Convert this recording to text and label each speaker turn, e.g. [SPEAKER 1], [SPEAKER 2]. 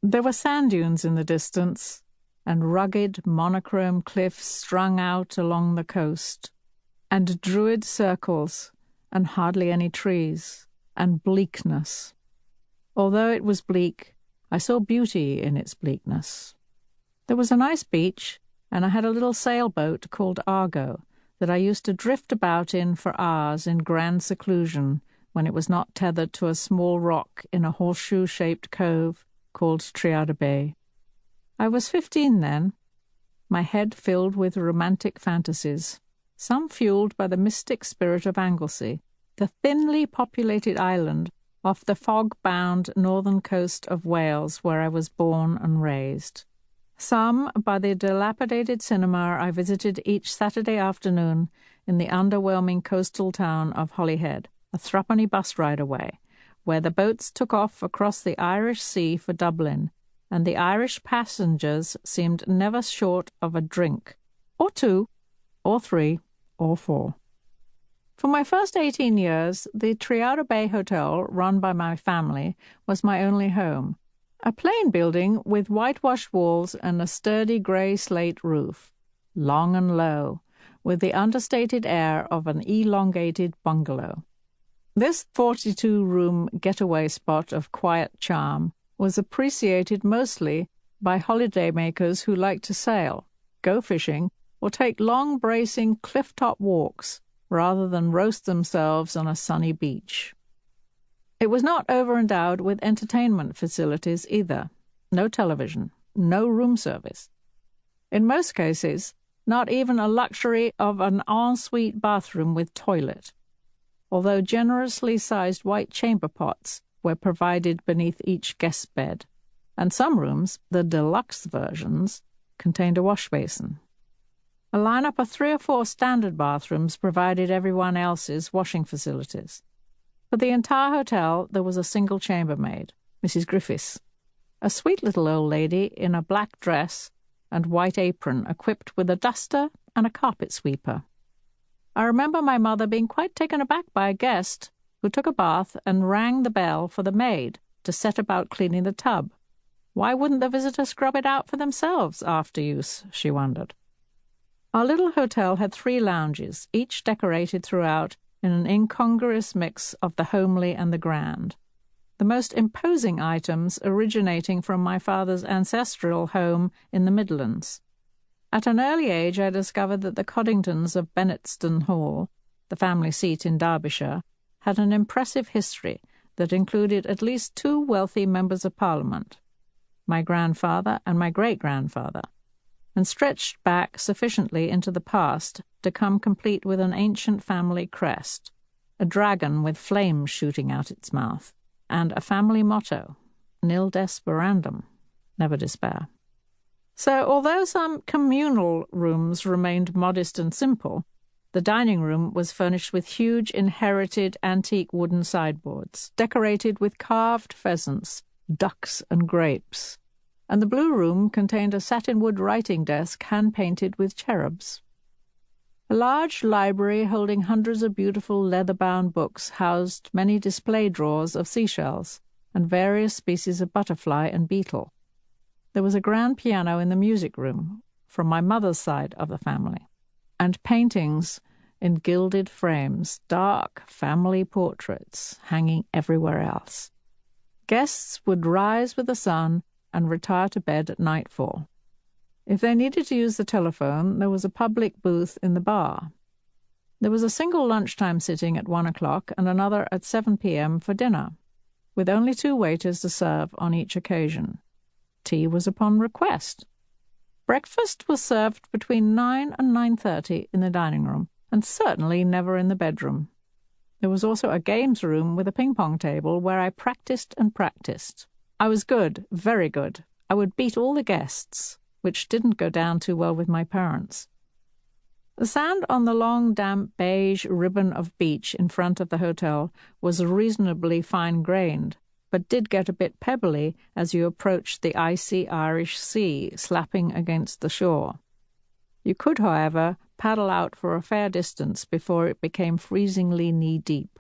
[SPEAKER 1] There were sand dunes in the distance, and rugged monochrome cliffs strung out along the coast, and druid circles, and hardly any trees, and bleakness. Although it was bleak, I saw beauty in its bleakness. There was a nice beach, and I had a little sailboat called Argo that I used to drift about in for hours in grand seclusion when it was not tethered to a small rock in a horseshoe-shaped cove called Triada Bay. I was 15 then, my head filled with romantic fantasies, some fueled by the mystic spirit of Anglesey, the thinly populated island off the fog-bound northern coast of Wales where I was born and raised. Some by the dilapidated cinema I visited each Saturday afternoon in the underwhelming coastal town of Holyhead, a threepenny bus ride away, where the boats took off across the Irish Sea for Dublin, and the Irish passengers seemed never short of a drink, or two, or three, or four. For my first 18 years, the Triada Bay Hotel, run by my family, was my only home, a plain building with whitewashed walls and a sturdy grey slate roof, long and low, with the understated air of an elongated bungalow. This 42-room getaway spot of quiet charm was appreciated mostly by holidaymakers who liked to sail, go fishing, or take long bracing cliff-top walks rather than roast themselves on a sunny beach. It was not over-endowed with entertainment facilities either. No television, no room service. In most cases, not even a luxury of an ensuite bathroom with toilet, although generously sized white chamber pots were provided beneath each guest bed, and some rooms, the deluxe versions, contained a wash basin. A lineup of 3 or 4 standard bathrooms provided everyone else's washing facilities. For the entire hotel, there was a single chambermaid, Mrs. Griffiths, a sweet little old lady in a black dress and white apron, equipped with a duster and a carpet sweeper. I remember my mother being quite taken aback by a guest who took a bath and rang the bell for the maid to set about cleaning the tub. Why wouldn't the visitor scrub it out for themselves after use, she wondered. Our little hotel had 3 lounges, each decorated throughout in an incongruous mix of the homely and the grand, the most imposing items originating from my father's ancestral home in the Midlands. At an early age I discovered that the Coddingtons of Bennetston Hall, the family seat in Derbyshire, had an impressive history that included at least 2 wealthy members of Parliament, my grandfather and my great-grandfather, and stretched back sufficiently into the past to come complete with an ancient family crest, a dragon with flames shooting out its mouth, and a family motto, nil desperandum, never despair. So, although some communal rooms remained modest and simple, the dining room was furnished with huge inherited antique wooden sideboards, decorated with carved pheasants, ducks, and grapes, and the blue room contained a satinwood writing desk hand-painted with cherubs. A large library holding hundreds of beautiful leather-bound books housed many display drawers of seashells and various species of butterfly and beetle. There was a grand piano in the music room, from my mother's side of the family, and paintings in gilded frames, dark family portraits hanging everywhere else. Guests would rise with the sun and retire to bed at nightfall. If they needed to use the telephone, there was a public booth in the bar. There was a single lunchtime sitting at 1 o'clock and another at 7 p.m. for dinner, with only 2 waiters to serve on each occasion. Tea was upon request. Breakfast was served between 9 and 9:30 in the dining room, and certainly never in the bedroom. There was also a games room with a ping-pong table where I practiced and practiced. I was good, very good. I would beat all the guests, which didn't go down too well with my parents. The sand on the long, damp, beige ribbon of beach in front of the hotel was reasonably fine-grained, but did get a bit pebbly as you approached the icy Irish Sea slapping against the shore. You could, however, paddle out for a fair distance before it became freezingly knee-deep.